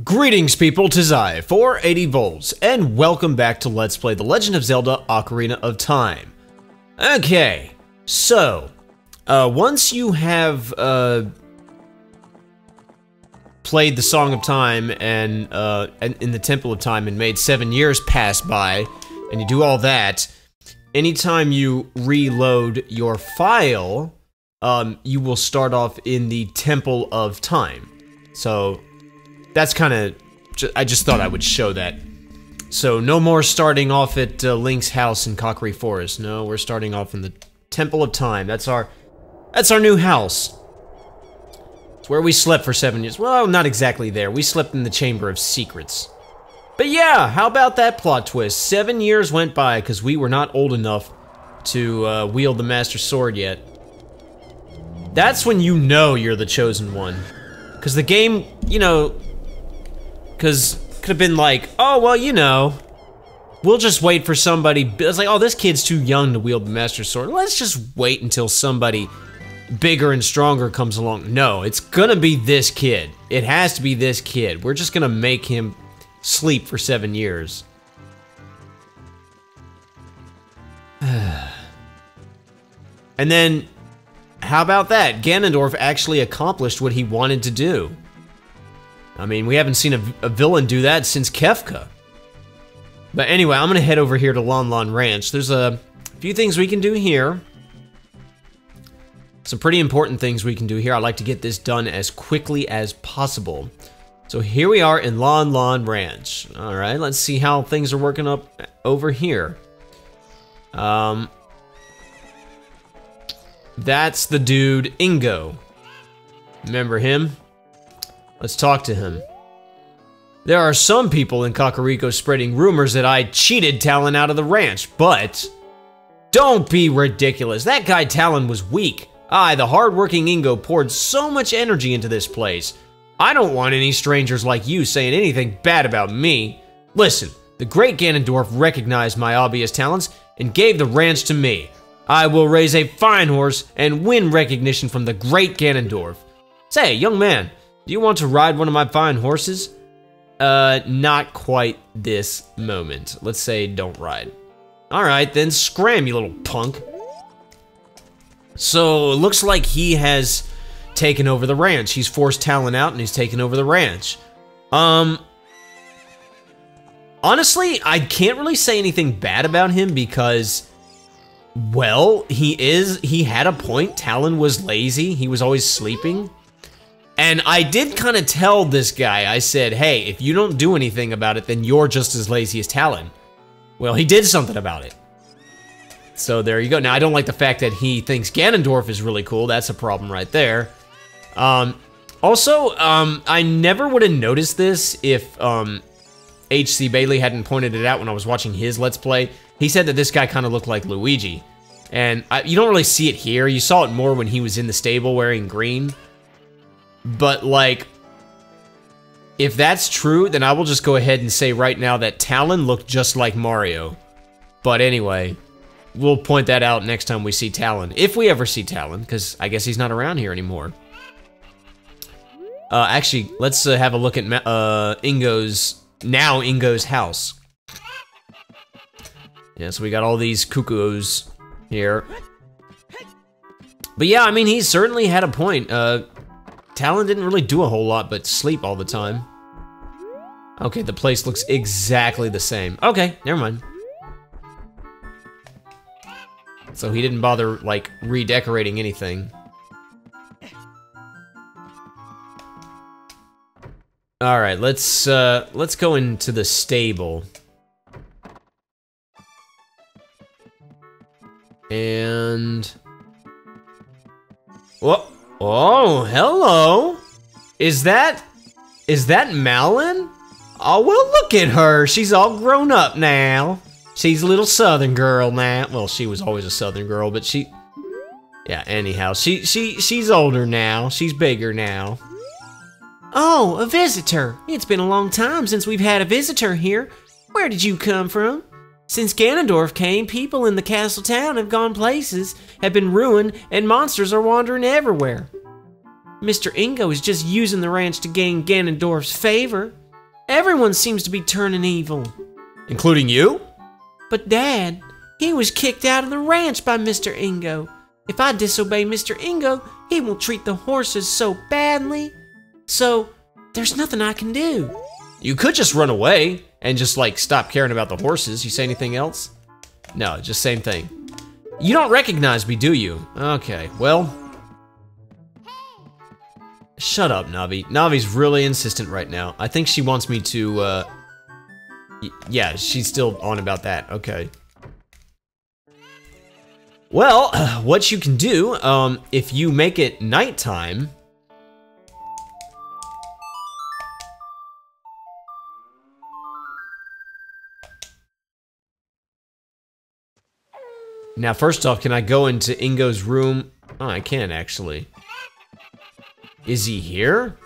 Greetings people, 'tis I, 480 volts, and welcome back to Let's Play The Legend of Zelda Ocarina of Time. Okay, so, once you have, played the Song of Time and in the Temple of Time and made 7 years pass by, and you do all that, anytime you reload your file, you will start off in the Temple of Time. So, that's kind of, I just thought I would show that. So no more starting off at Link's house in Kokiri Forest. No, we're starting off in the Temple of Time. That's our new house. It's where we slept for 7 years. Well, not exactly there. We slept in the Chamber of Secrets. But yeah, how about that plot twist? 7 years went by because we were not old enough to wield the Master Sword yet. That's when you know you're the chosen one. Because the game, you know, because could have been like, oh, well, you know, we'll just wait for somebody. It's like, oh, this kid's too young to wield the Master Sword. Let's just wait until somebody bigger and stronger comes along. No, it's gonna be this kid. It has to be this kid. We're just gonna make him sleep for 7 years. And then, how about that? Ganondorf actually accomplished what he wanted to do. I mean, we haven't seen a villain do that since Kefka. But anyway, I'm gonna head over here to Lon Lon Ranch. There's a few things we can do here. Some pretty important things we can do here. I'd like to get this done as quickly as possible. So here we are in Lon Lon Ranch. All right, let's see how things are working up over here. That's the dude, Ingo. Remember him? Let's talk to him. There are some people in Kakariko spreading rumors that I cheated Talon out of the ranch, but don't be ridiculous. That guy Talon was weak. I, the hardworking Ingo, poured so much energy into this place. I don't want any strangers like you saying anything bad about me. Listen, the great Ganondorf recognized my obvious talents and gave the ranch to me. I will raise a fine horse and win recognition from the great Ganondorf. Say, young man, do you want to ride one of my fine horses? Not quite this moment. Let's say don't ride. Alright, then scram, you little punk. So, it looks like he has taken over the ranch. He's forced Talon out and he's taken over the ranch. Honestly, I can't really say anything bad about him because, well, he had a point. Talon was lazy. He was always sleeping. And I did kind of tell this guy, I said, hey, if you don't do anything about it, then you're just as lazy as Talon. Well, he did something about it. So there you go. Now, I don't like the fact that he thinks Ganondorf is really cool. That's a problem right there. Also, I never would have noticed this if H.C. Bailey hadn't pointed it out when I was watching his Let's Play. He said that this guy kind of looked like Luigi. And you don't really see it here. You saw it more when he was in the stable wearing green. But, like, if that's true, then I will just go ahead and say right now that Talon looked just like Mario. But anyway, we'll point that out next time we see Talon. If we ever see Talon, because I guess he's not around here anymore. Actually, let's have a look at Ingo's house. Yeah, so we got all these cuckoos here. But yeah, I mean, he certainly had a point. Talon didn't really do a whole lot but sleep all the time. Okay, the place looks exactly the same. Okay, never mind. So he didn't bother, like, redecorating anything. Alright, let's go into the stable. And whoa. Oh, hello. Is that Malin? Oh, well, look at her. She's all grown up now. She's a little southern girl now. Well, she was always a southern girl, but yeah, anyhow, she's older now. She's bigger now. Oh, a visitor. It's been a long time since we've had a visitor here. Where did you come from? Since Ganondorf came, people in the castle town have gone places, have been ruined, and monsters are wandering everywhere. Mr. Ingo is just using the ranch to gain Ganondorf's favor. Everyone seems to be turning evil. Including you? But Dad, he was kicked out of the ranch by Mr. Ingo. If I disobey Mr. Ingo, he will treat the horses so badly. So, there's nothing I can do. You could just run away and just like stop caring about the horses. You say anything else? No, just same thing. You don't recognize me, do you? Okay, well. Shut up, Navi. Navi's really insistent right now. I think she wants me to, yeah, she's still on about that. Okay. Well, what you can do, if you make it nighttime. Now, first off, can I go into Ingo's room? Oh, I can actually. Is he here?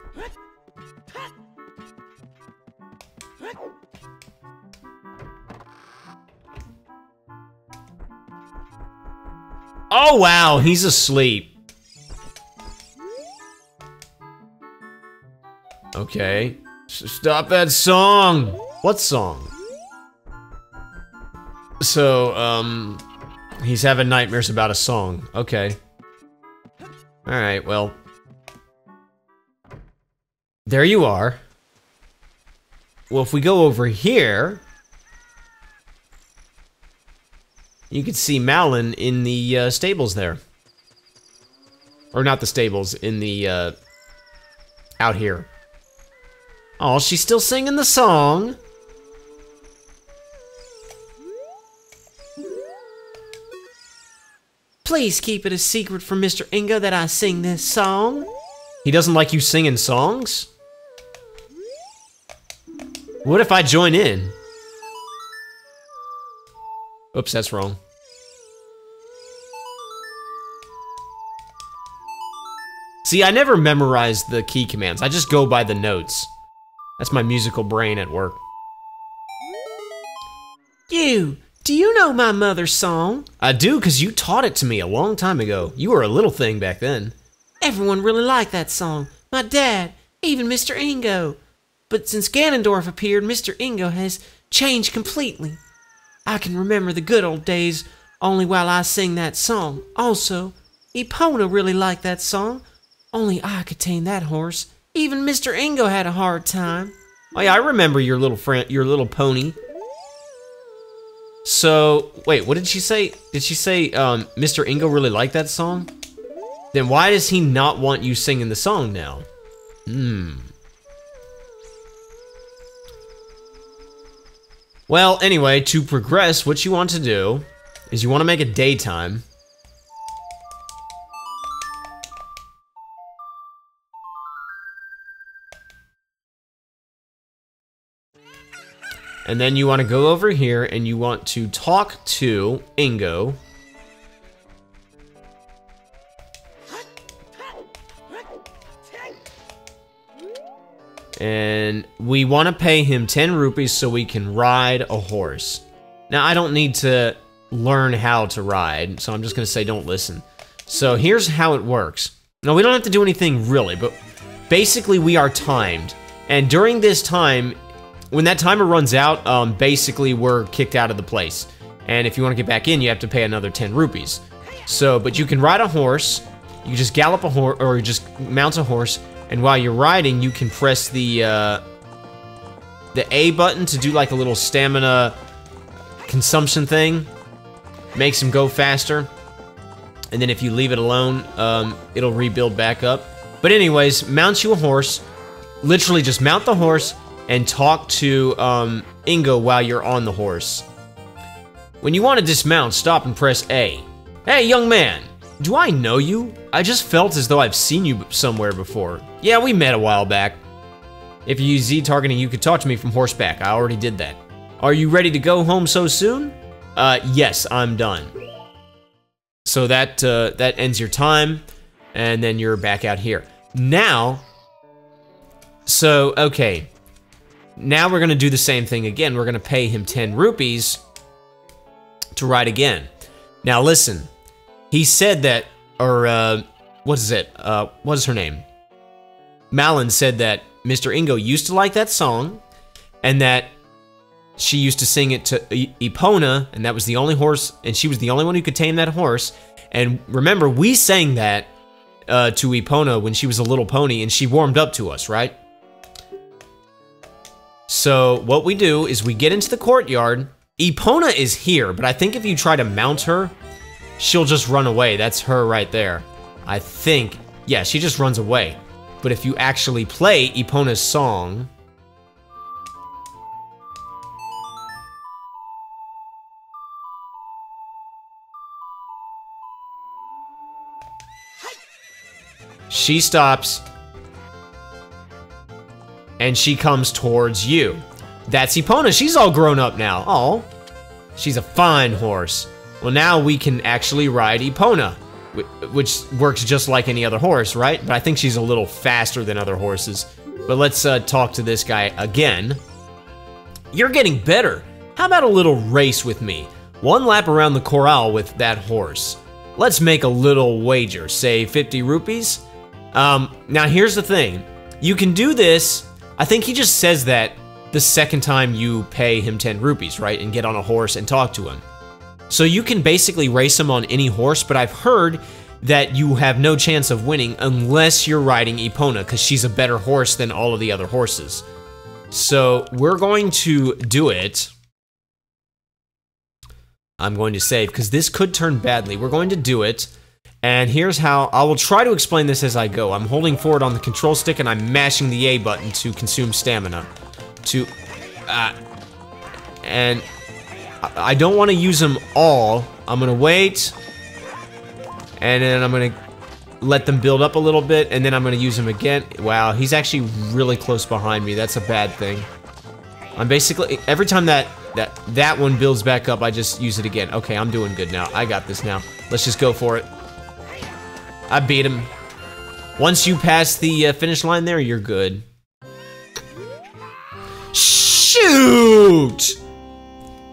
Oh, wow, he's asleep. Okay. Stop that song. What song? So, he's having nightmares about a song. Okay. Alright, well. There you are. Well, if we go over here, you can see Malin in the stables there. Or not the stables, in the, out here. Oh, she's still singing the song. Please keep it a secret from Mr. Ingo that I sing this song. He doesn't like you singing songs? What if I join in? Oops, that's wrong. See, I never memorize the key commands. I just go by the notes. That's my musical brain at work. Do you know my mother's song? I do, because you taught it to me a long time ago. You were a little thing back then. Everyone really liked that song. My dad, even Mr. Ingo. But since Ganondorf appeared, Mr. Ingo has changed completely. I can remember the good old days only while I sing that song. Also, Epona really liked that song. Only I could tame that horse. Even Mr. Ingo had a hard time. Oh yeah, I remember your little friend, your little pony. So, wait, what did she say? Did she say Mr. Ingo really liked that song? Then why does he not want you singing the song now? Well, anyway, to progress, what you want to do is you want to make it daytime. And then you want to go over here and you want to talk to Ingo. And we want to pay him 10 rupees so we can ride a horse. Now, I don't need to learn how to ride, so I'm just going to say don't listen. So here's how it works. Now, we don't have to do anything really, but basically we are timed. And during this time, when that timer runs out, basically we're kicked out of the place. And if you want to get back in, you have to pay another 10 rupees. So, but you can ride a horse, you just gallop a horse, or just mount a horse, and while you're riding, you can press the A button to do like a little stamina consumption thing. Makes him go faster. And then if you leave it alone, it'll rebuild back up. But anyways, mount you a horse. Literally just mount the horse and talk to Ingo while you're on the horse. When you want to dismount, stop and press A. Hey, young man, do I know you? I just felt as though I've seen you somewhere before. Yeah, we met a while back. If you use Z targeting, you could talk to me from horseback. I already did that. Are you ready to go home so soon? Yes, I'm done. So that ends your time, and then you're back out here. Now, so, okay. Now we're gonna do the same thing again. We're gonna pay him 10 rupees to ride again. Now listen, he said that, or what is it? What is her name? Malin said that Mr. Ingo used to like that song, and that she used to sing it to Epona, and that was the only horse, and she was the only one who could tame that horse. And remember, we sang that to Epona when she was a little pony, and she warmed up to us, right? So what we do is we get into the courtyard. Epona is here, but I think if you try to mount her, she'll just run away. That's her right there. I think, yeah, she just runs away. But if you actually play Epona's song, she stops, and she comes towards you. That's Epona. She's all grown up now. Oh, she's a fine horse. Well, now we can actually ride Epona, which works just like any other horse, right? But I think she's a little faster than other horses. But let's talk to this guy again. You're getting better. How about a little race with me? 1 lap around the corral with that horse. Let's make a little wager, say 50 rupees. Now here's the thing. You can do this, I think he just says that the second time you pay him 10 rupees, right? And get on a horse and talk to him. So you can basically race him on any horse, but I've heard that you have no chance of winning unless you're riding Epona, because she's a better horse than all of the other horses. So we're going to do it. I'm going to save, because this could turn badly. We're going to do it. And here's how. I will try to explain this as I go. I'm holding forward on the control stick and I'm mashing the A button to consume stamina. And I don't want to use them all. I'm going to wait. And then I'm going to let them build up a little bit. And then I'm going to use them again. Wow, he's actually really close behind me. That's a bad thing. I'm basically, every time that one builds back up, I just use it again. Okay, I'm doing good now. I got this now. Let's just go for it. I beat him. Once you pass the finish line there, you're good. Shoot!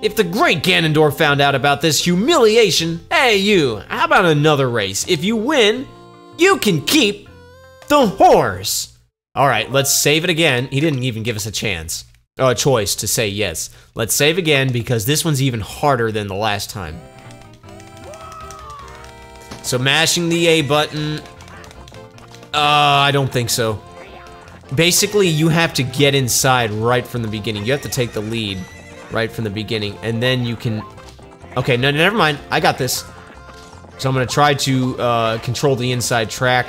If the great Ganondorf found out about this humiliation, hey you, how about another race? If you win, you can keep the horse. All right, let's save it again. He didn't even give us a chance, or a choice to say yes. Let's save again because this one's even harder than the last time. So mashing the A button, I don't think so. Basically, you have to get inside right from the beginning. You have to take the lead right from the beginning, and then you can... Okay, no, never mind. I got this. So I'm gonna try to control the inside track.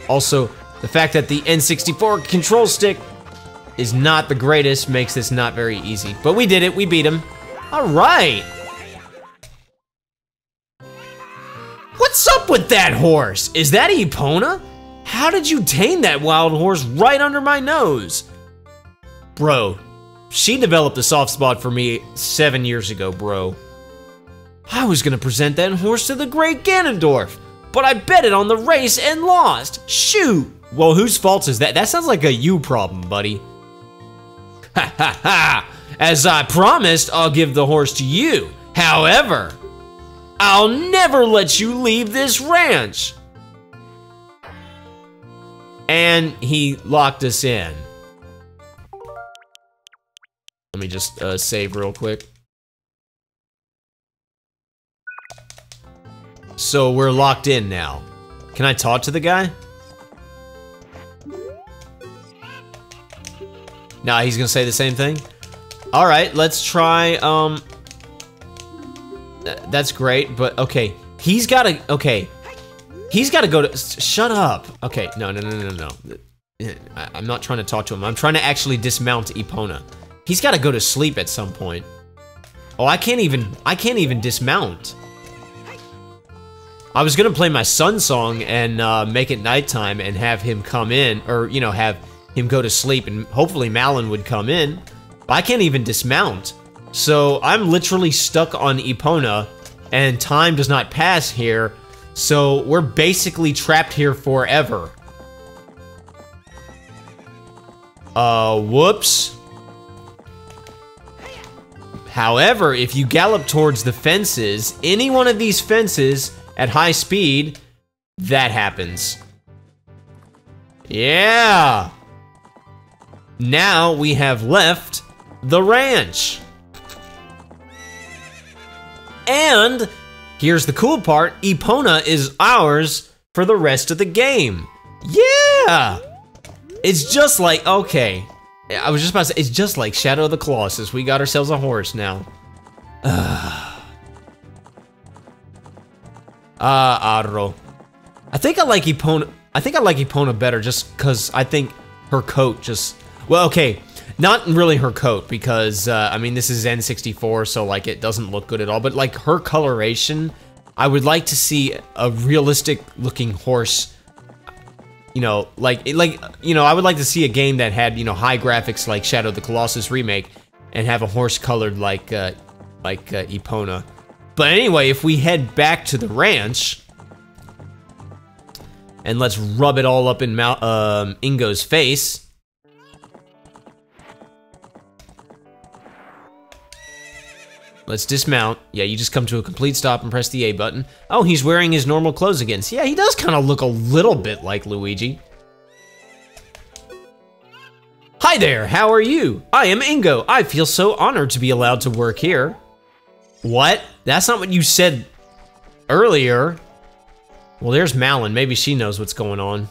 Also, the fact that the N64 control stick is not the greatest makes this not very easy. But we did it. We beat him. All right. What's up with that horse? Is that Epona? How did you tame that wild horse right under my nose? Bro, she developed a soft spot for me 7 years ago, bro. I was gonna present that horse to the great Ganondorf, but I bet it on the race and lost. Shoot! Well, whose fault is that? That sounds like a you problem, buddy. Ha ha ha! As I promised, I'll give the horse to you. However, I'll never let you leave this ranch. And he locked us in. Let me just save real quick. So we're locked in now. Can I talk to the guy? Nah, he's gonna say the same thing? Alright, let's try, that's great, but okay. He's gotta go to, shut up. Okay, no. I'm not trying to talk to him. I'm trying to actually dismount Epona. He's gotta go to sleep at some point. Oh, I can't even dismount. I was gonna play my son song and make it nighttime and have him come in, or, you know, have him go to sleep and hopefully Malin would come in. But I can't even dismount. So I'm literally stuck on Epona and time does not pass here. So we're basically trapped here forever. Whoops. However, if you gallop towards the fences, any one of these fences at high speed, that happens. Yeah. now we have left the ranch. And here's the cool part, Epona is ours for the rest of the game. Yeah! It's just like, okay. I was just about to say, it's just like Shadow of the Colossus. We got ourselves a horse now. Arro. I think I like Epona better just because I think her coat just, well, okay, not really her coat because, I mean, this is N64, so like it doesn't look good at all, but like her coloration, I would like to see a realistic looking horse, you know, I would like to see a game that had, you know, high graphics like Shadow of the Colossus remake and have a horse colored like Epona. But anyway, if we head back to the ranch, and let's rub it all up in Ingo's face. Let's dismount. Yeah, you just come to a complete stop and press the A button. Oh, he's wearing his normal clothes again. So yeah, he does kind of look a little bit like Luigi. Hi there, how are you? I am Ingo. I feel so honored to be allowed to work here. What? That's not what you said earlier. Well, there's Malin. Maybe she knows what's going on.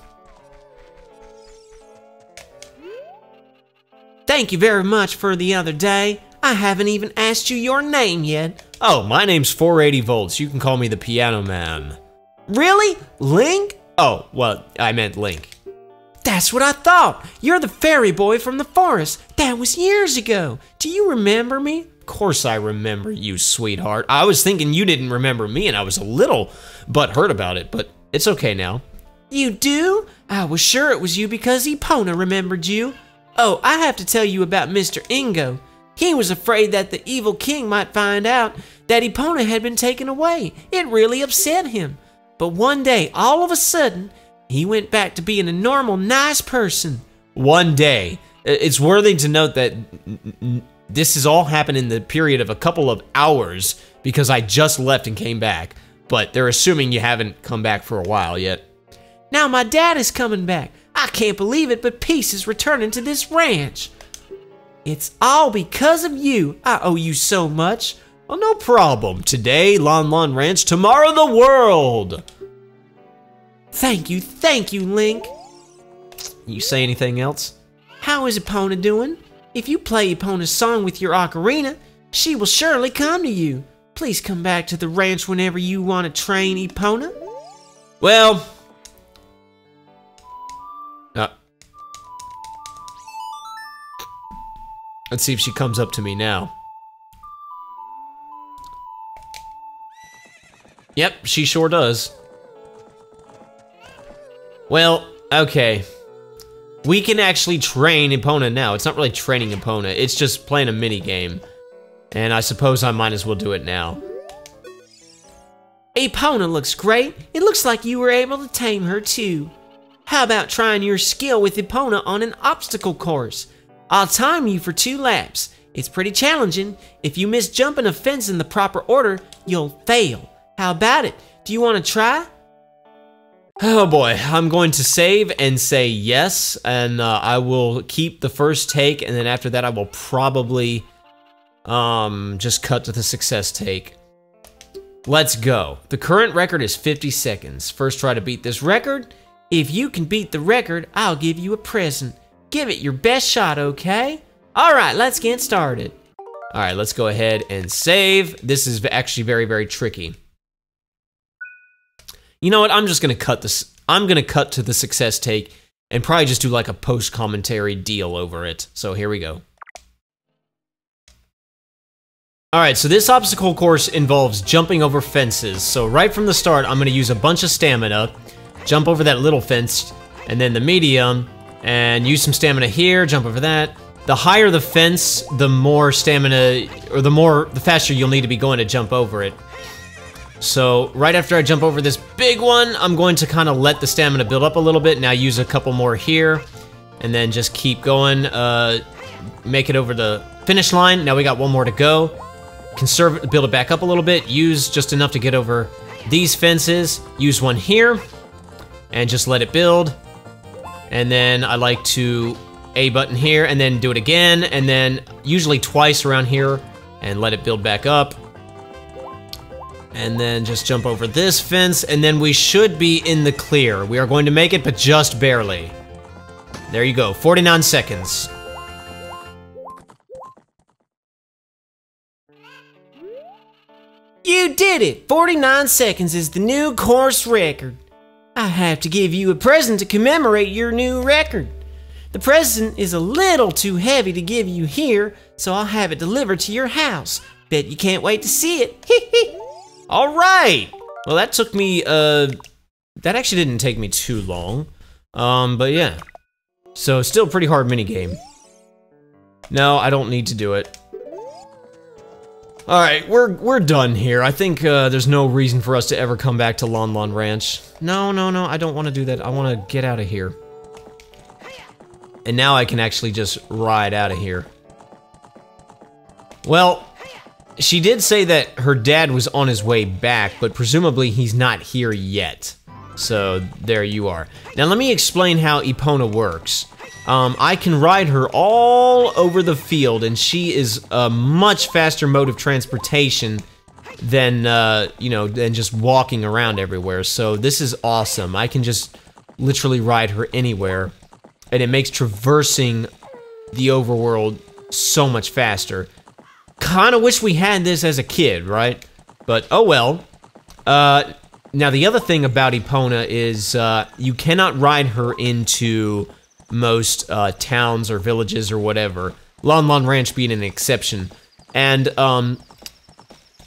Thank you very much for the other day. I haven't even asked you your name yet. Oh, my name's 480 Volts. You can call me the Piano Man. Really? Link? Oh, well, I meant Link. That's what I thought. You're the fairy boy from the forest. That was years ago. Do you remember me? Of course I remember you, sweetheart. I was thinking you didn't remember me, and I was a little butthurt about it, but it's okay now. You do? I was sure it was you because Epona remembered you. Oh, I have to tell you about Mr. Ingo. He was afraid that the evil king might find out that Epona had been taken away. It really upset him. But one day, all of a sudden, he went back to being a normal, nice person. One day. It's worthy to note that this has all happened in the period of a couple of hours because I just left and came back. But they're assuming you haven't come back for a while yet. Now my dad is coming back. I can't believe it, but Peace is returning to this ranch. It's all because of you. I owe you so much. Well, no problem. Today, Lon Lon Ranch. Tomorrow, the world. Thank you, Link. You say anything else? How is Epona doing? If you play Epona's song with your ocarina, she will surely come to you. Please come back to the ranch whenever you want to train Epona. Well... let's see if she comes up to me now. Yep, she sure does. Well, okay. We can actually train Epona now. It's not really training Epona, it's just playing a mini game. And I suppose I might as well do it now. Epona looks great. It looks like you were able to tame her too. How about trying your skill with Epona on an obstacle course? I'll time you for 2 laps. It's pretty challenging. If you miss jumping a fence in the proper order, you'll fail. How about it? Do you want to try? Oh boy, I'm going to save and say yes, and I will keep the first take, and then after that I will probably just cut to the success take. Let's go. The current record is 50 seconds. First try to beat this record. If you can beat the record, I'll give you a present. Give it your best shot, okay? Alright, let's get started. Alright, let's go ahead and save. This is actually very, very tricky. You know what, I'm just gonna cut this. I'm gonna cut to the success take and probably just do like a post-commentary deal over it. So here we go. Alright, so this obstacle course involves jumping over fences. So right from the start, I'm gonna use a bunch of stamina, jump over that little fence, and then the medium, and use some stamina here, jump over that. The higher the fence, the more stamina, or the faster you'll need to be going to jump over it. So right after I jump over this big one, I'm going to kind of let the stamina build up a little bit. Now use a couple more here, and then just keep going, make it over the finish line. Now we got one more to go. Build it back up a little bit, use just enough to get over these fences, use one here, and just let it build. And then I like to A button here, and then do it again, and then usually twice around here, and let it build back up. And then just jump over this fence, and then we should be in the clear. We are going to make it, but just barely. There you go, 49 seconds. You did it! 49 seconds is the new course record. I have to give you a present to commemorate your new record. The present is a little too heavy to give you here, so I'll have it delivered to your house. Bet you can't wait to see it. All right. Well, that took me, that actually didn't take me too long. But yeah. So, still a pretty hard minigame. No, I don't need to do it. All right, we're done here. I think there's no reason for us to ever come back to Lon Lon Ranch. No, I don't want to do that. I want to get out of here. And now I can actually just ride out of here. Well, she did say that her dad was on his way back, but presumably he's not here yet. So, there you are. Now let me explain how Epona works. I can ride her all over the field, and she is a much faster mode of transportation than, you know, than just walking around everywhere. So this is awesome. I can just literally ride her anywhere, and it makes traversing the overworld so much faster. Kinda wish we had this as a kid, right? But, oh well. Now the other thing about Epona is, you cannot ride her into most towns or villages or whatever. Lon Lon Ranch being an exception. And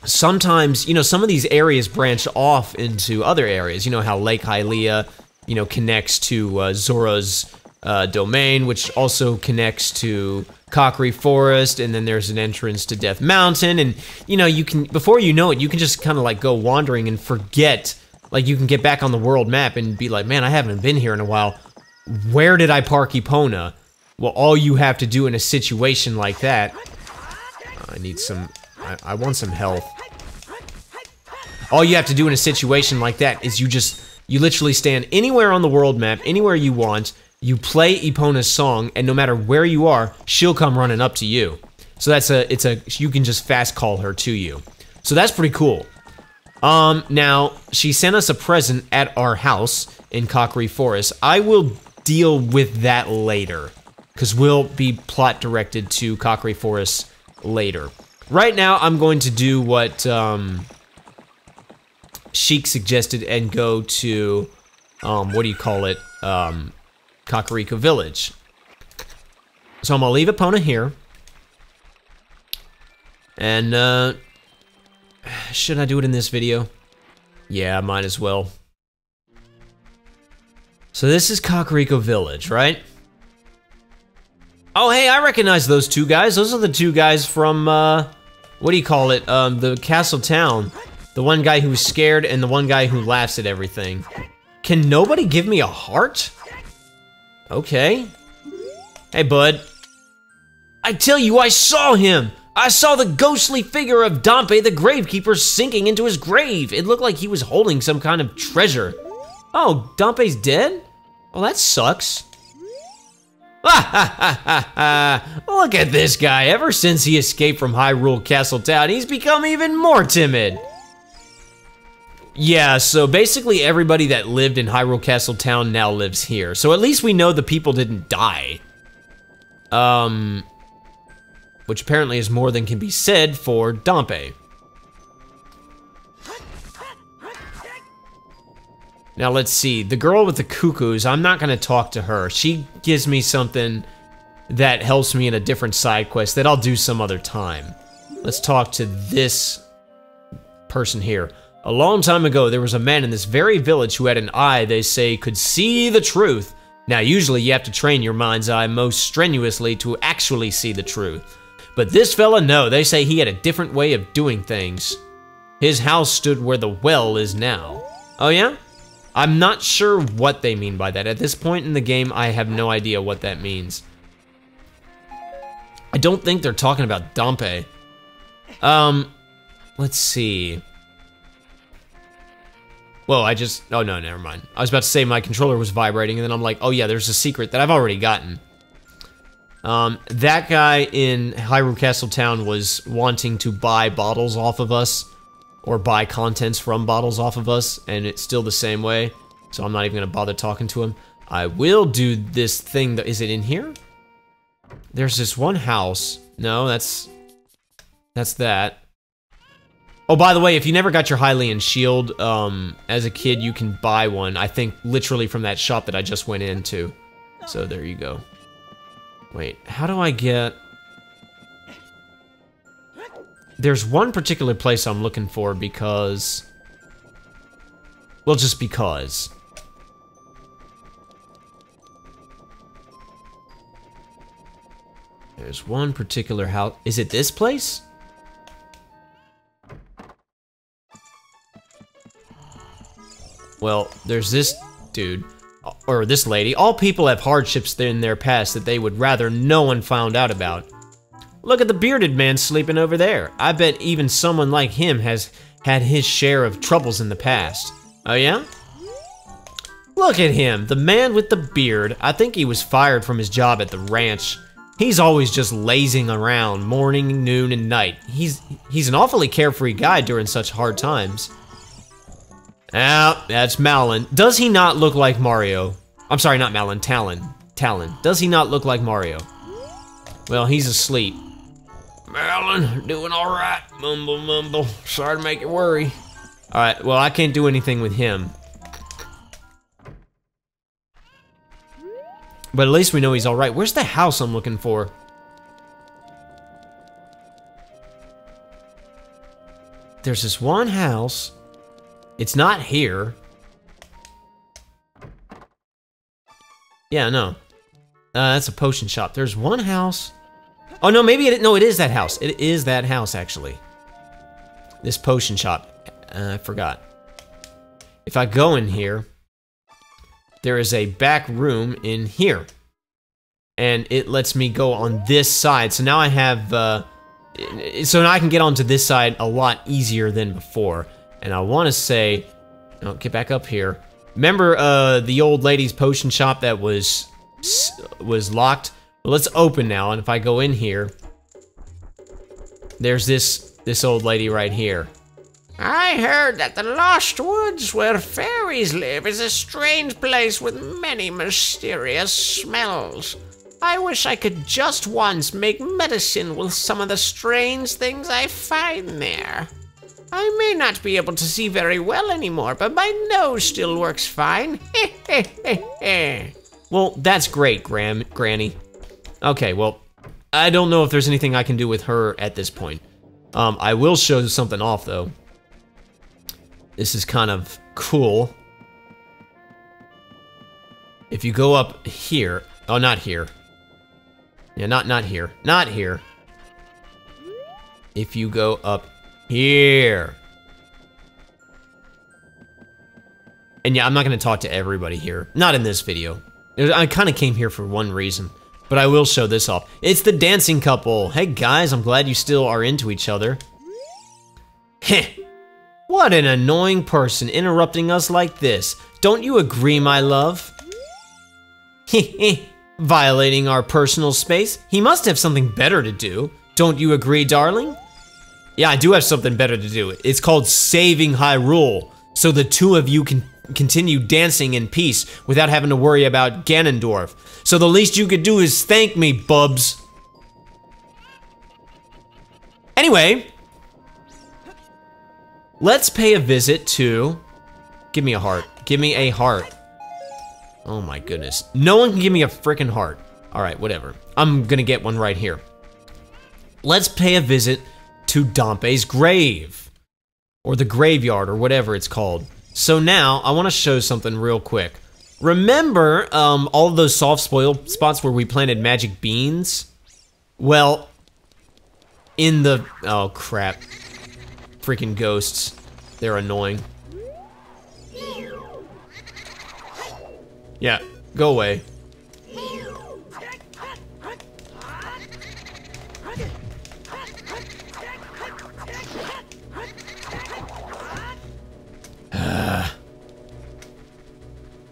sometimes, you know, some of these areas branch off into other areas. You know how Lake Hylia, you know, connects to Zora's domain, which also connects to Kokiri Forest, and then there's an entrance to Death Mountain, and you know, you can, before you know it, you can just kind of like go wandering and forget, like you can get back on the world map and be like, man, I haven't been here in a while. Where did I park Epona? Well, all you have to do in a situation like that, I need some, I want some health. All you have to do in a situation like that is you literally stand anywhere on the world map, anywhere you want, you play Epona's song, and no matter where you are, she'll come running up to you. So that's you can just fast call her to you. So that's pretty cool. Now, she sent us a present at our house in Kokiri Forest. I will deal with that later, because we'll be plot directed to Kokiri Forest later. Right now, I'm going to do what Sheik suggested and go to, what do you call it, Kakariko Village. So I'm gonna leave Epona here. And, should I do it in this video? Yeah, I might as well. So this is Kakariko Village, right? Oh, hey, I recognize those two guys. Those are the two guys from, what do you call it? The castle town. The one guy who's scared and the one guy who laughs at everything. Can nobody give me a heart? Okay. Hey, bud. I tell you, I saw him! I saw the ghostly figure of Dompe the Gravekeeper sinking into his grave. It looked like he was holding some kind of treasure. Oh, Dompe's dead? Well, that sucks. Look at this guy. Ever since he escaped from Hyrule Castle Town, he's become even more timid. Yeah, so basically everybody that lived in Hyrule Castle Town now lives here. So at least we know the people didn't die. Which apparently is more than can be said for Dompe. Now let's see, the girl with the cuckoos, I'm not gonna talk to her. She gives me something that helps me in a different side quest that I'll do some other time. Let's talk to this person here. A long time ago, there was a man in this very village who had an eye they say could see the truth. Now, usually you have to train your mind's eye most strenuously to actually see the truth. But this fella, no, they say he had a different way of doing things. His house stood where the well is now. Oh yeah? I'm not sure what they mean by that. At this point in the game, I have no idea what that means. I don't think they're talking about Dompe. Let's see. Whoa, oh no, never mind. I was about to say my controller was vibrating, and then I'm like, oh yeah, there's a secret that I've already gotten. That guy in Hyrule Castle Town was wanting to buy bottles off of us, or buy contents from bottles off of us, and it's still the same way, so I'm not even gonna bother talking to him. I will do this thing that, is it in here? There's this one house. No, that's that. Oh, by the way, if you never got your Hylian shield, as a kid, you can buy one, I think, literally from that shop that I just went into. So there you go. Wait, how do I get... There's one particular place I'm looking for because... Well, just because. There's one particular house. Is it this place? Well, there's this dude, or this lady. All people have hardships in their past that they would rather no one found out about. Look at the bearded man sleeping over there. I bet even someone like him has had his share of troubles in the past. Oh yeah? Look at him, the man with the beard. I think he was fired from his job at the ranch. He's always just lazing around morning, noon, and night. He's an awfully carefree guy during such hard times. Ah, that's Malin. Does he not look like Mario? I'm sorry, not Malin, Talon. Talon. Does he not look like Mario? Well, he's asleep. Malin, doing all right. Mumble, mumble. Sorry to make you worry. All right, well, I can't do anything with him. But at least we know he's all right. Where's the house I'm looking for? There's this one house. It's not here. Yeah, no. That's a potion shop. There's one house. Oh, no, maybe it... No, it is that house. It is that house, actually. This potion shop. I forgot. If I go in here, there is a back room in here. And it lets me go on this side. So now I have... so now I can get onto this side a lot easier than before. And I want to say... Oh, get back up here. Remember the old lady's potion shop that was locked? Well, let's open now, and if I go in here... There's this old lady right here. I heard that the Lost Woods, where fairies live, is a strange place with many mysterious smells. I wish I could just once make medicine with some of the strange things I find there. I may not be able to see very well anymore, but my nose still works fine. Well, that's great, Granny. Okay, well, I don't know if there's anything I can do with her at this point. I will show something off, though. This is kind of cool. If you go up here... Oh, not here. Yeah, not here. Not here. If you go up here. And yeah, I'm not going to talk to everybody here. Not in this video. I kind of came here for one reason. But I will show this off. It's the dancing couple. Hey guys, I'm glad you still are into each other. Heh. What an annoying person interrupting us like this. Don't you agree, my love? Heh. Violating our personal space? He must have something better to do. Don't you agree, darling? Yeah, I do have something better to do. It's called saving Hyrule, so the two of you can continue dancing in peace without having to worry about Ganondorf. So the least you could do is thank me, bubs. Anyway, let's pay a visit to... Give me a heart. Give me a heart. Oh my goodness. No one can give me a freaking heart. Alright, whatever. I'm gonna get one right here. Let's pay a visit to Dompe's grave. Or the graveyard, or whatever it's called. So now, I want to show something real quick. Remember all of those soft spoil spots where we planted magic beans? Well, in the... Oh, crap. Freaking ghosts. They're annoying. Yeah, go away.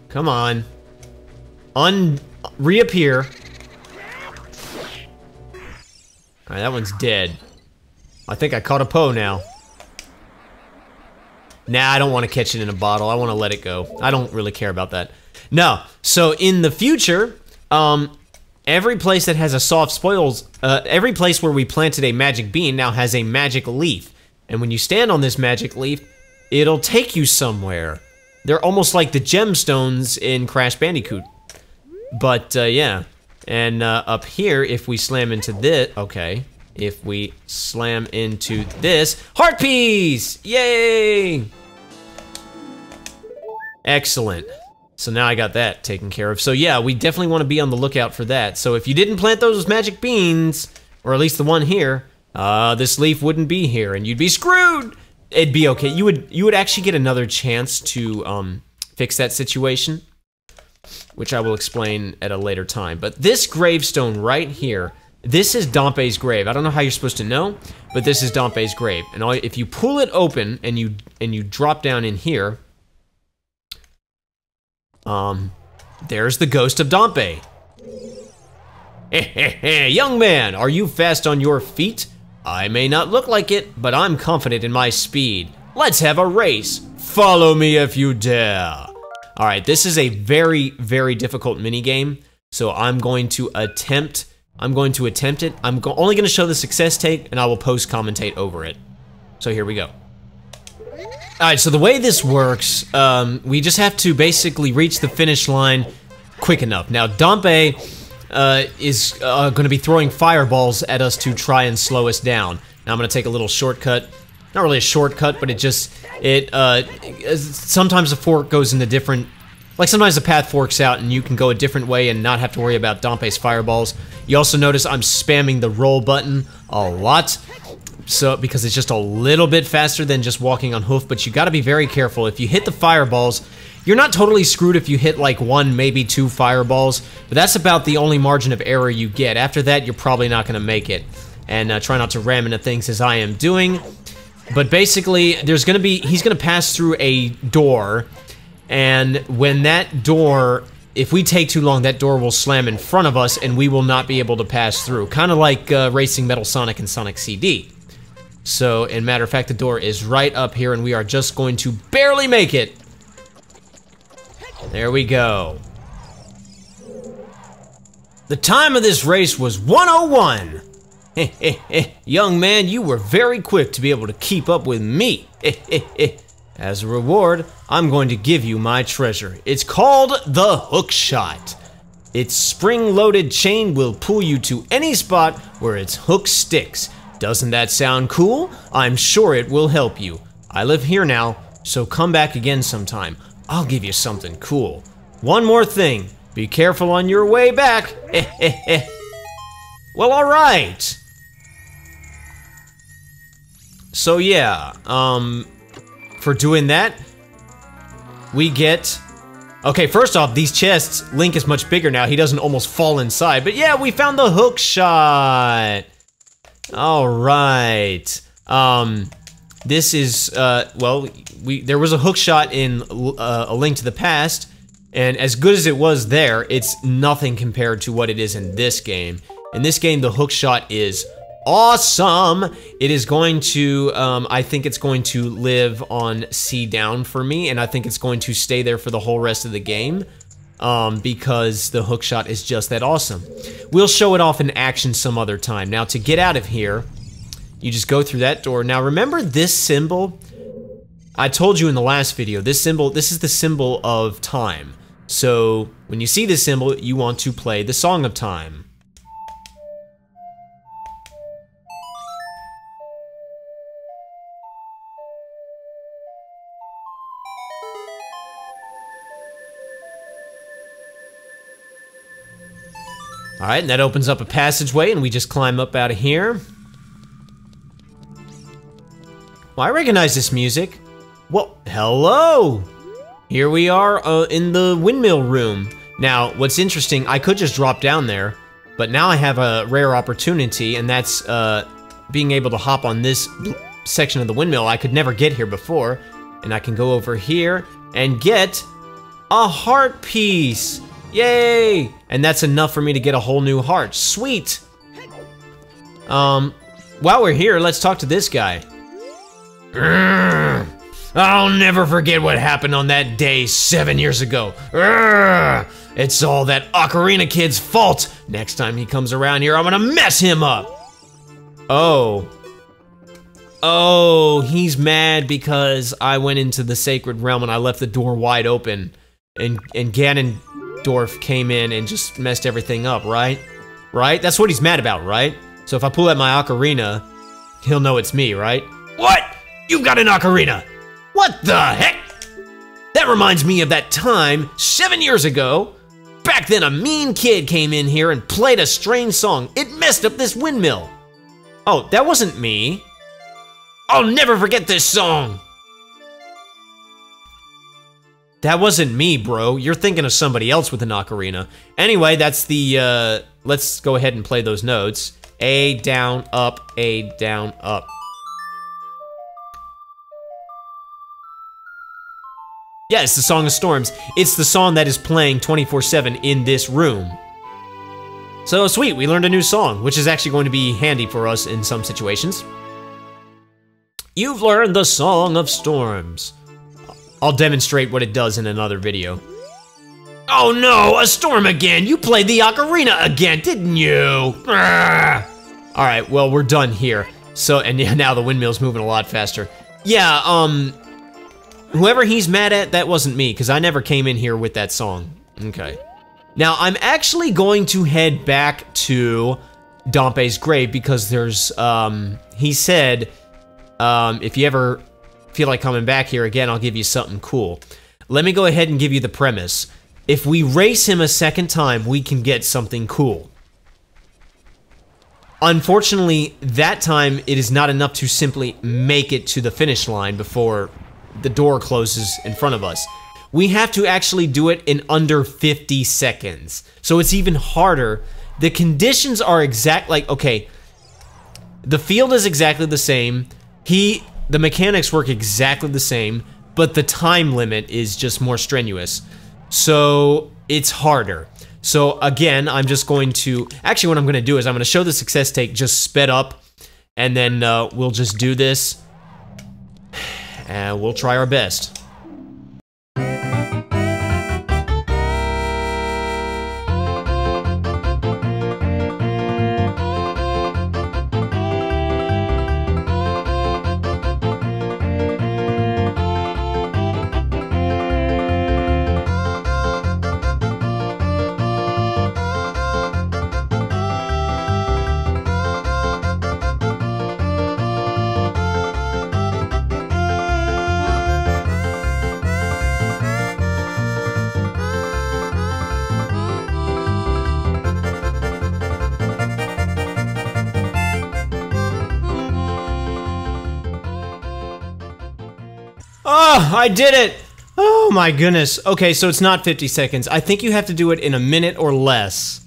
Come on. Reappear. Alright, that one's dead. I think I caught a Poe now. Nah, I don't want to catch it in a bottle. I want to let it go. I don't really care about that. No, so in the future, every place that has a soft spoils, every place where we planted a magic bean now has a magic leaf. And when you stand on this magic leaf, it'll take you somewhere. They're almost like the gemstones in Crash Bandicoot. But, yeah. And, up here, if we slam into this, okay. If we slam into this, heart piece! Yay! Excellent. So now I got that taken care of. So yeah, we definitely want to be on the lookout for that. So if you didn't plant those magic beans, or at least the one here, this leaf wouldn't be here and you'd be screwed. It'd be okay. You would actually get another chance to fix that situation, which I will explain at a later time. But this gravestone right here, this is Dompe's grave. I don't know how you're supposed to know, but this is Dompe's grave. And if you pull it open and you drop down in here, there's the ghost of Dompe. Young man, are you fast on your feet? I may not look like it, but I'm confident in my speed. Let's have a race. Follow me if you dare. All right, this is a very, very difficult minigame, so I'm going to attempt it. I'm only gonna show the success tape, and I will post-commentate over it. So here we go. Alright, so the way this works, we just have to basically reach the finish line quick enough. Now, Dompe is going to be throwing fireballs at us to try and slow us down. Now, I'm going to take a little shortcut. Not really a shortcut, but sometimes the fork goes in the different... Like, sometimes the path forks out and you can go a different way and not have to worry about Dompe's fireballs. You also notice I'm spamming the roll button a lot. So, because it's just a little bit faster than just walking on hoof, but you gotta be very careful. If you hit the fireballs, you're not totally screwed if you hit like 1, maybe 2 fireballs, but that's about the only margin of error you get. After that, you're probably not gonna make it. And try not to ram into things as I am doing. But basically, he's gonna pass through a door, and when that door, if we take too long, that door will slam in front of us and we will not be able to pass through. Kind of like Racing Metal Sonic and Sonic CD. So, in matter of fact, the door is right up here, and we are just going to barely make it. There we go. The time of this race was 1:01. Young man, you were very quick to be able to keep up with me. As a reward, I'm going to give you my treasure. It's called the hook shot. Its spring-loaded chain will pull you to any spot where its hook sticks. Doesn't that sound cool? I'm sure it will help you. I live here now, so come back again sometime. I'll give you something cool. One more thing, be careful on your way back. Well, alright. So yeah, for doing that, we get... Okay, first off, these chests, Link is much bigger now. He doesn't almost fall inside, but yeah, we found the hook shot. All right. This is, well, there was a hook shot in A Link to the Past, and as good as it was there, it's nothing compared to what it is in this game. In this game, the hook shot is awesome. It is going to, I think it's going to live on C down for me, and I think it's going to stay there for the whole rest of the game. Because the hook shot is just that awesome. We'll show it off in action some other time. Now, to get out of here, you just go through that door. Now, remember this symbol? I told you in the last video, this is the symbol of time. So, when you see this symbol, you want to play the Song of Time. Alright, and that opens up a passageway, and we just climb up out of here. Well, I recognize this music. Well, hello! Here we are in the windmill room. Now, what's interesting, I could just drop down there, but now I have a rare opportunity, and that's being able to hop on this section of the windmill. I could never get here before, and I can go over here and get a heart piece. Yay! And that's enough for me to get a whole new heart. Sweet! While we're here, let's talk to this guy. I'll never forget what happened on that day 7 years ago. It's all that Ocarina kid's fault. Next time he comes around here, I'm gonna mess him up. Oh, he's mad because I went into the sacred realm and I left the door wide open. And Ganondorf came in and just messed everything up, right? Right? That's what he's mad about, right? So if I pull out my ocarina, he'll know it's me, right? What? You've got an ocarina! What the heck? That reminds me of that time 7 years ago. Back then, a mean kid came in here and played a strange song. It messed up this windmill. Oh, that wasn't me. I'll never forget this song. That wasn't me, bro. You're thinking of somebody else with an ocarina. Anyway, that's the, let's go ahead and play those notes. A, down, up, A, down, up. Yeah, it's the Song of Storms. It's the song that is playing 24/7 in this room. So sweet, we learned a new song, which is actually going to be handy for us in some situations. You've learned the Song of Storms. I'll demonstrate what it does in another video. Oh no, a storm again! You played the ocarina again, didn't you? Alright, well, we're done here. So, and yeah, now the windmill's moving a lot faster. Yeah, whoever he's mad at, that wasn't me, because I never came in here with that song. Okay. Now, I'm actually going to head back to Dompe's grave, because there's, he said, if you ever feel like coming back here again, I'll give you something cool. Let me go ahead and give you the premise. If we race him a second time, we can get something cool. Unfortunately, that time, it is not enough to simply make it to the finish line before the door closes in front of us. We have to actually do it in under 50 seconds. So it's even harder. The conditions are okay, the field is exactly the same. The mechanics work exactly the same, but the time limit is just more strenuous. So it's harder. So again, I'm just going to, actually what I'm gonna do is I'm gonna show the success take just sped up, and then we'll just do this, and we'll try our best. Oh, I did it! Oh my goodness. Okay, so it's not 50 seconds. I think you have to do it in a minute or less.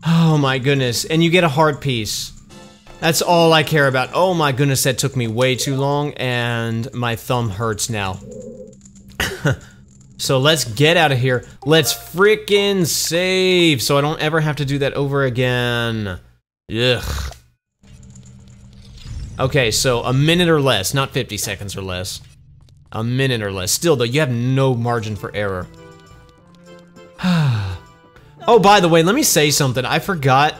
Oh my goodness. And you get a heart piece. That's all I care about. Oh my goodness, that took me way too long, and my thumb hurts now. So let's get out of here. Let's frickin' save, so I don't ever have to do that over again. Ugh. Okay, so a minute or less, not 50 seconds or less. A minute or less. Still, though, you have no margin for error. Oh, by the way, let me say something. I forgot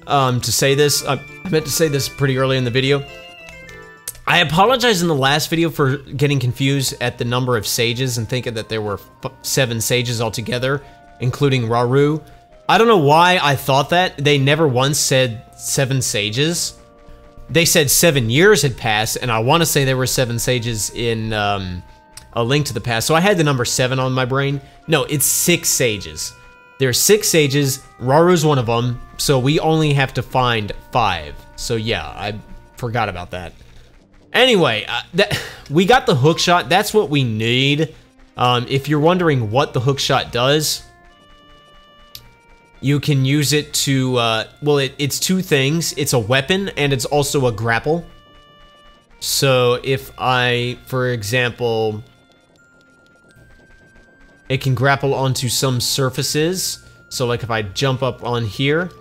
to say this. I meant to say this pretty early in the video. I apologize in the last video for getting confused at the number of sages and thinking that there were 7 sages altogether, including Rauru. I don't know why I thought that. They never once said 7 sages. They said 7 years had passed, and I want to say there were 7 sages in A Link to the Past, so I had the number 7 on my brain. No, it's 6 sages. There's 6 sages, Raru's one of them, so we only have to find 5. So yeah, I forgot about that. Anyway, we got the hook shot. That's what we need. If you're wondering what the hook shot does, you can use it to, well, it's 2 things. It's a weapon, and it's also a grapple. So if I, for example, it can grapple onto some surfaces. So like if I jump up on here,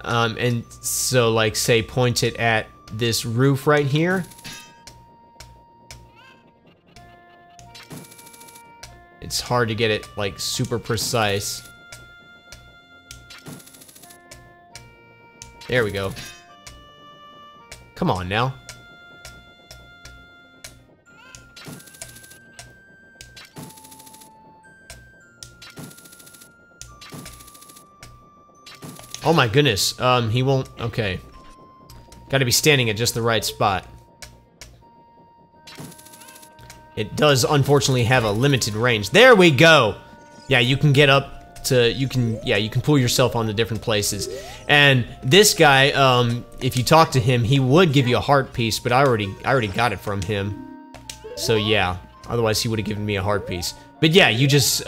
And so, like, say, point it at this roof right here. It's hard to get it, like, super precise. There we go. Come on now. Oh my goodness, he won't, okay. Gotta be standing at just the right spot. It does, unfortunately, have a limited range. There we go! Yeah, you can get up to, you can pull yourself onto different places. And this guy, if you talk to him, he would give you a heart piece, but I already got it from him. So yeah, otherwise he would have given me a heart piece. But yeah, you just,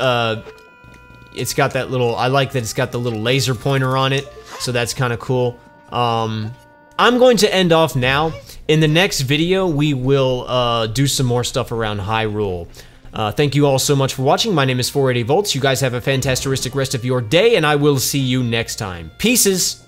it's got that little, I like that it's got the little laser pointer on it, so that's kind of cool. I'm going to end off now. In the next video, we will do some more stuff around Hyrule. Thank you all so much for watching. My name is 480 Volts. You guys have a fantastic rest of your day, and I will see you next time. Peaces!